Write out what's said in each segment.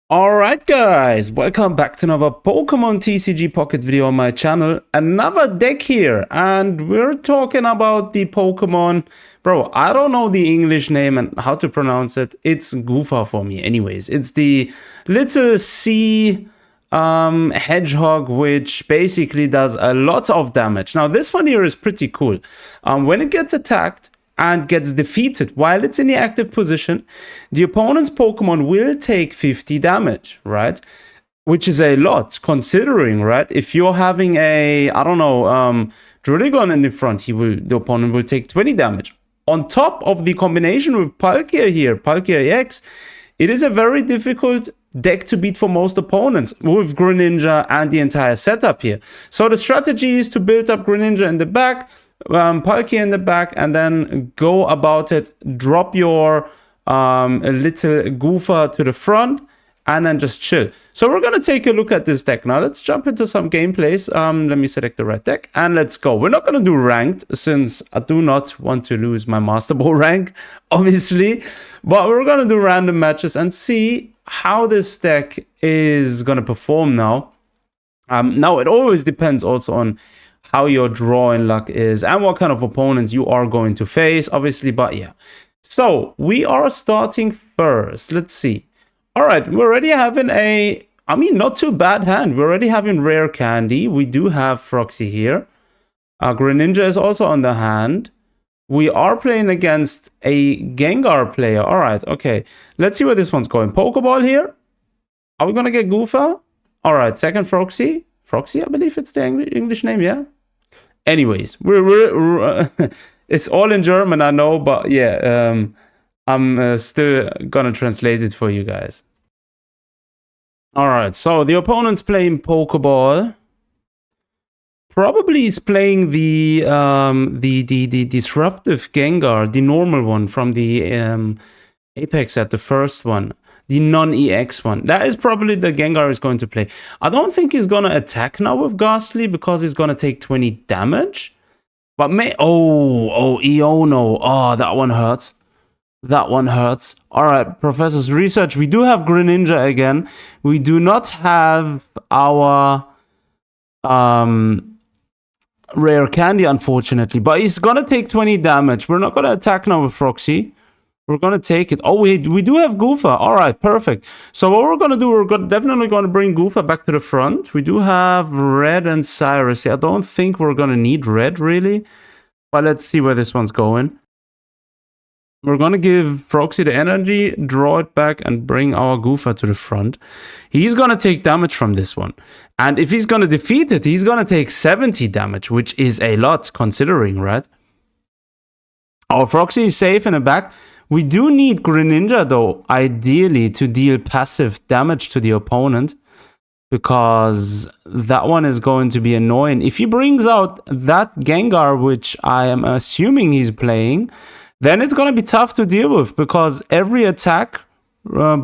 Alright guys, welcome back to another Pokemon TCG Pocket video on my channel. Another deck here, and we're talking about the Pokemon. Bro, I don't know the English name and how to pronounce it. It's Goofa for me anyways. It's the little sea hedgehog, which basically does a lot of damage. Now this one here is pretty cool. When it gets attacked and gets defeated while it's in the active position, the opponent's Pokemon will take 50 damage, right? Which is a lot, considering, right? If you're having a, I don't know, Druddigon in the front, the opponent will take 20 damage. On top of the combination with Palkia here, Palkia EX, it is a very difficult deck to beat for most opponents with Greninja and the entire setup here. So the strategy is to build up Greninja in the back, Palkia in the back, and then go about it, drop your little Goofa to the front, and then just chill. So we're going to take a look at this deck now. Let's jump into some gameplays. Let me select the right deck, and let's go. We're not going to do ranked, since I do not want to lose my Master Ball rank, obviously. But we're going to do random matches and see how this deck is going to perform now. Now, it always depends also on how your drawing luck is and what kind of opponents you are going to face, obviously. But yeah, so we are starting first. Let's see. All right, we're already having not too bad hand. We're already having rare candy. We do have Froxy here. Greninja is also on the hand. We are playing against a Gengar player. All right, okay. Let's see where this one's going. Pokeball here. Are we going to get Goofa? All right, second Froxy. Froxy, I believe it's the English name, yeah? Anyways, we're it's all in German, I know, but yeah, I'm still gonna translate it for you guys. All right, so the opponent's playing Pokeball. Probably is playing the disruptive Gengar, the normal one from the Apex set, the first one. The non-EX one. That is probably the Gengar is going to play. I don't think he's going to attack now with Ghastly because he's going to take 20 damage. But Iono. Oh, that one hurts. That one hurts. All right, Professor's Research. We do have Greninja again. We do not have our rare candy, unfortunately. But he's going to take 20 damage. We're not going to attack now with Froxy. We're going to take it. Oh, we do have Goofa. All right, perfect. So what we're going to do, definitely going to bring Goofa back to the front. We do have Red and Cyrus. I don't think we're going to need Red, really. But let's see where this one's going. We're going to give Froxy the energy, draw it back, and bring our Goofa to the front. He's going to take damage from this one. And if he's going to defeat it, he's going to take 70 damage, which is a lot, considering, right? Our Froxy is safe in the back. We do need Greninja, though, ideally, to deal passive damage to the opponent, because that one is going to be annoying. If he brings out that Gengar, which I am assuming he's playing, then it's going to be tough to deal with, because every attack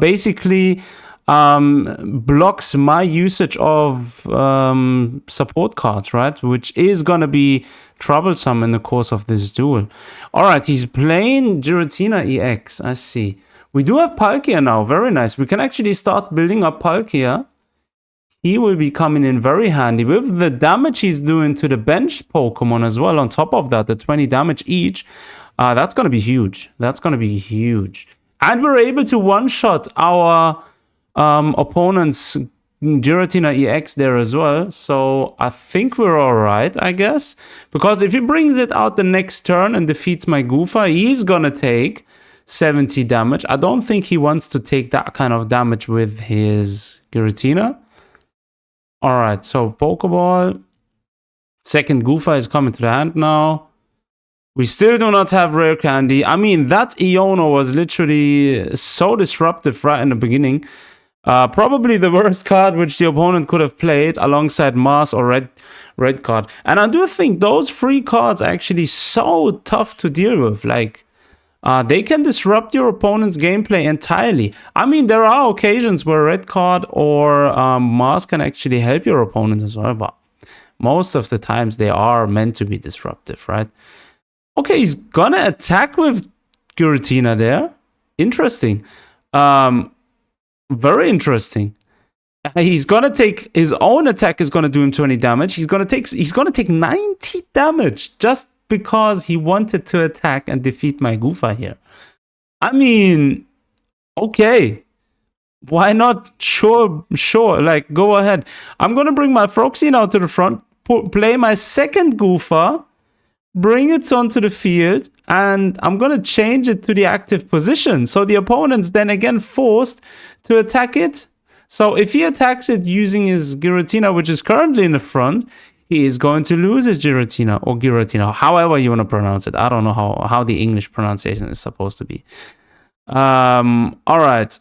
basically blocks my usage of support cards, right? Which is going to be troublesome in the course of this duel. All right, he's playing Giratina EX. I see. We do have Palkia now. Very nice. We can actually start building up Palkia. He will be coming in very handy with the damage he's doing to the bench Pokemon as well. On top of that, the 20 damage each. That's going to be huge. That's going to be huge. And we're able to one-shot our opponent's Giratina EX there as well. So I think we're all right, I guess. Because if he brings it out the next turn and defeats my Goofa, he's going to take 70 damage. I don't think he wants to take that kind of damage with his Giratina. All right, so Pokeball. Second Goofa is coming to the hand now. We still do not have rare candy. I mean, that Iono was literally so disruptive right in the beginning. Probably the worst card which the opponent could have played alongside Mars or red card. And I do think those three cards are actually so tough to deal with. Like, they can disrupt your opponent's gameplay entirely. I mean, there are occasions where red card or Mars can actually help your opponent as well. But most of the times they are meant to be disruptive, right? Okay, he's gonna attack with Giratina there. Interesting. Very interesting. He's gonna take his own attack is gonna do him 20 damage. He's gonna take 90 damage just because he wanted to attack and defeat my Goofa here. I mean, okay. Why not? Sure, like, go ahead. I'm gonna bring my Froxy now to the front, play my second Goofa, bring it onto the field, and I'm gonna change it to the active position. So the opponent's then again forced to attack it. So if he attacks it using his Giratina, which is currently in the front, he is going to lose his Giratina or Giratina, however you want to pronounce it. I don't know how the English pronunciation is supposed to be. All right.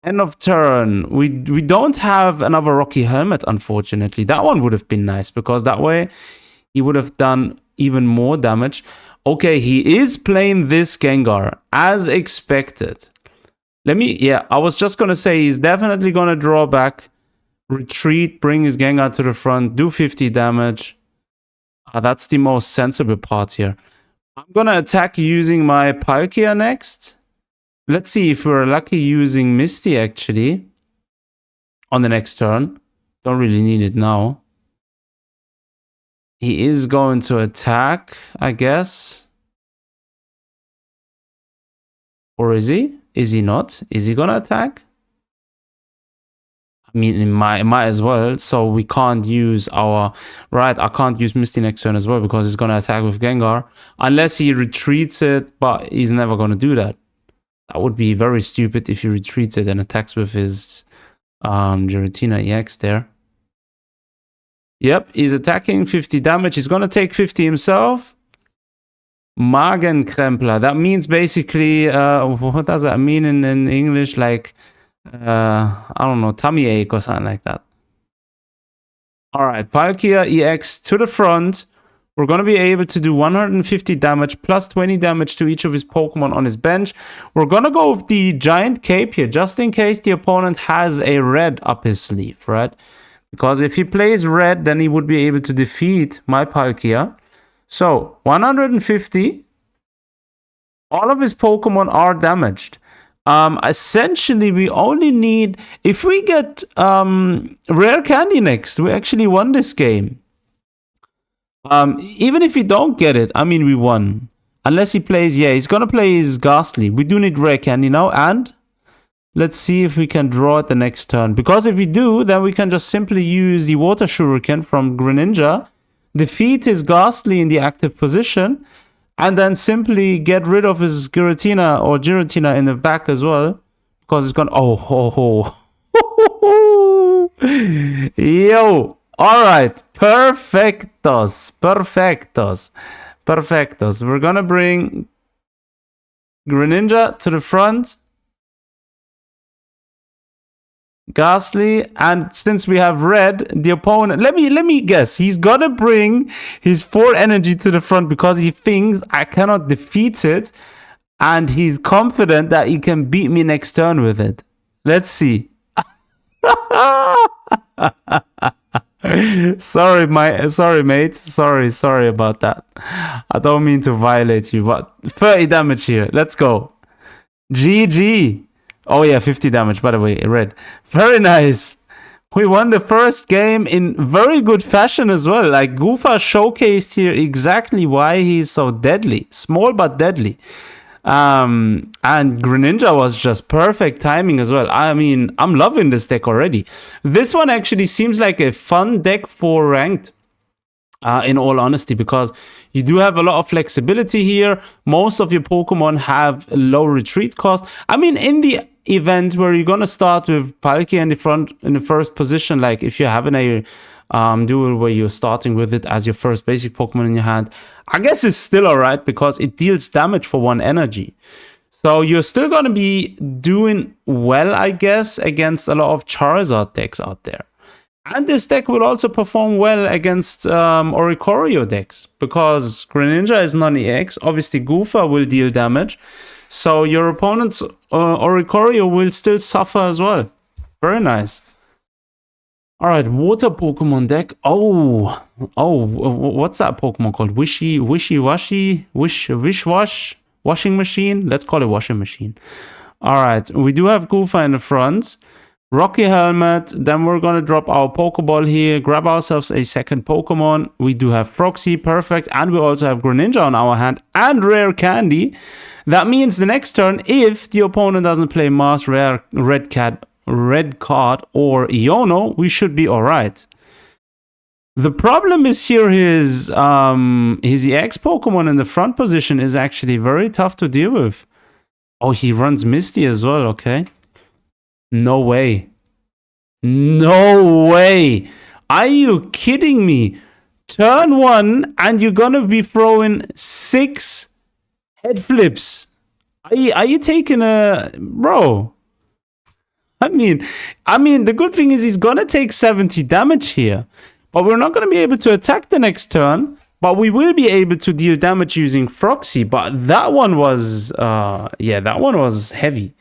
End of turn. We don't have another Rocky Helmet, unfortunately. That one would have been nice because that way he would have done even more damage. Okay, he is playing this Gengar as expected. I was just going to say he's definitely going to draw back, retreat, bring his Gengar to the front, do 50 damage. That's the most sensible part here. I'm going to attack using my Palkia next. Let's see if we're lucky using Misty, actually, on the next turn. Don't really need it now. He is going to attack, I guess. Or is he? Is he not? Is he going to attack? I mean, it might as well. So we can't use our... Right, I can't use Misty next turn as well because he's going to attack with Gengar. Unless he retreats it, but he's never going to do that. That would be very stupid if he retreats it and attacks with his Giratina EX there. Yep, he's attacking 50 damage. He's going to take 50 himself. Magenkrempler. That means basically, what does that mean in English? Like, I don't know, tummy ache or something like that. All right, Palkia EX to the front. We're going to be able to do 150 damage plus 20 damage to each of his Pokemon on his bench. We're going to go with the Giant Cape here, just in case the opponent has a red up his sleeve, right? Because if he plays red, then he would be able to defeat my Palkia. So, 150. All of his Pokemon are damaged. Essentially, we only need... If we get Rare Candy next, we actually won this game. Even if we don't get it, I mean, we won. Unless he plays, he's gonna play his Ghastly. We do need Rare Candy now, and let's see if we can draw it the next turn. Because if we do, then we can just simply use the Water Shuriken from Greninja, defeat his Ghastly in the active position, and then simply get rid of his Giratina or Giratina in the back as well. Because it's gonna... Yo! Alright, perfectos. We're gonna bring Greninja to the front. Ghastly, and since we have red, the opponent... Let me guess. He's gonna bring his 4 energy to the front because he thinks I cannot defeat it. And he's confident that he can beat me next turn with it. Let's see. Sorry, mate. Sorry about that. I don't mean to violate you, but 30 damage here. Let's go. GG. Oh yeah, 50 damage, by the way, red. Very nice. We won the first game in very good fashion as well. Like, Goofa showcased here exactly why he's so deadly. Small but deadly. And Greninja was just perfect timing as well. I mean, I'm loving this deck already. This one actually seems like a fun deck for ranked, in all honesty, because you do have a lot of flexibility here. Most of your Pokemon have a low retreat cost. I mean, in the event where you're gonna start with Palkia in the first position, like if you're having a duel where you're starting with it as your first basic Pokemon in your hand, I guess it's still alright because it deals damage for 1 energy. So you're still going to be doing well, I guess, against a lot of Charizard decks out there. And this deck will also perform well against Oricorio decks because Greninja is non-EX. Obviously, Goofa will deal damage. So your opponent's Oricorio will still suffer as well. Very nice. Alright, water Pokemon deck. Oh, what's that Pokemon called? Wish Wash? Washing Machine? Let's call it Washing Machine. All right, we do have Goofa in the front. Rocky Helmet, then we're going to drop our Pokeball here, grab ourselves a second Pokemon. We do have Froxy, perfect, and we also have Greninja on our hand, and Rare Candy. That means the next turn, if the opponent doesn't play Mars, Rare, Red Card, or Iono, we should be alright. The problem is here his EX Pokemon in the front position is actually very tough to deal with. Oh, he runs Misty as well, okay. No way. No way. Are you kidding me? Turn 1 and you're gonna be throwing 6 head flips. Are you taking a... Bro. I mean, the good thing is he's gonna take 70 damage here. But we're not gonna be able to attack the next turn. But we will be able to deal damage using Froxy. But that one was... yeah, that one was heavy.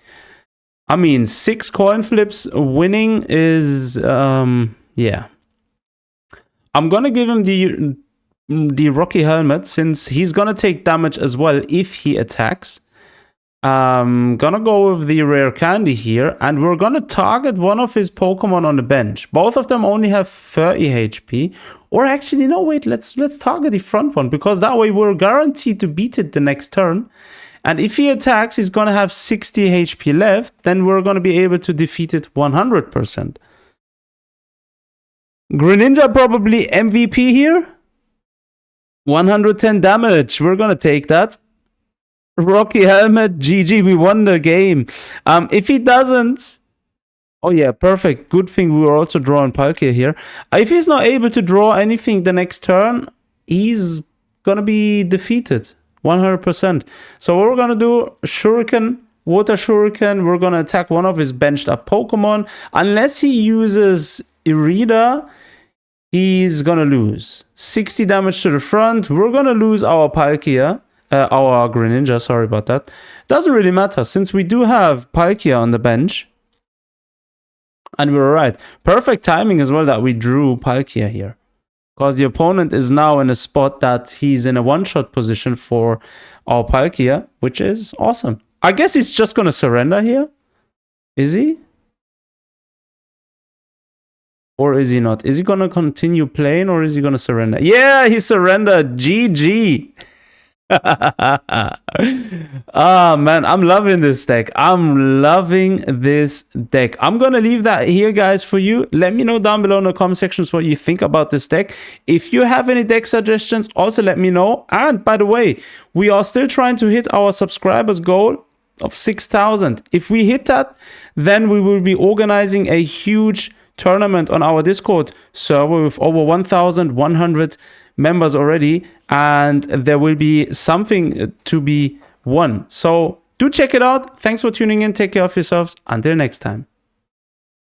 I mean, 6 coin flips winning is, yeah. I'm going to give him the Rocky Helmet since he's going to take damage as well if he attacks. Going to go with the Rare Candy here, and we're going to target one of his Pokemon on the bench. Both of them only have 30 HP. Or actually, no, wait, let's target the front one, because that way we're guaranteed to beat it the next turn. And if he attacks, he's going to have 60 HP left. Then we're going to be able to defeat it 100%. Greninja probably MVP here. 110 damage. We're going to take that. Rocky Helmet, GG. We won the game. If he doesn't... Oh yeah, perfect. Good thing we were also drawing Palkia here. If he's not able to draw anything the next turn, he's going to be defeated. 100%. So what we're going to do, Shuriken, Water Shuriken, we're going to attack one of his benched up Pokemon. Unless he uses Irida, he's going to lose. 60 damage to the front. We're going to lose our Palkia, our Greninja, sorry about that. Doesn't really matter since we do have Palkia on the bench. And we're right. Perfect timing as well that we drew Palkia here. Because the opponent is now in a spot that he's in a one-shot position for our Palkia, which is awesome. I guess he's just going to surrender here. Is he? Or is he not? Is he going to continue playing or is he going to surrender? Yeah, he surrendered. GG. Ah, man, I'm loving this deck. I'm loving this deck. I'm gonna leave that here, guys, for you. Let me know down below in the comment sections what you think about this deck. If you have any deck suggestions, also let me know. And by the way, we are still trying to hit our subscribers goal of 6,000. If we hit that, then we will be organizing a huge tournament on our Discord server with over 1,100 members already, and there will be something to be won. So do check it out. Thanks for tuning in. Take care of yourselves. Until next time.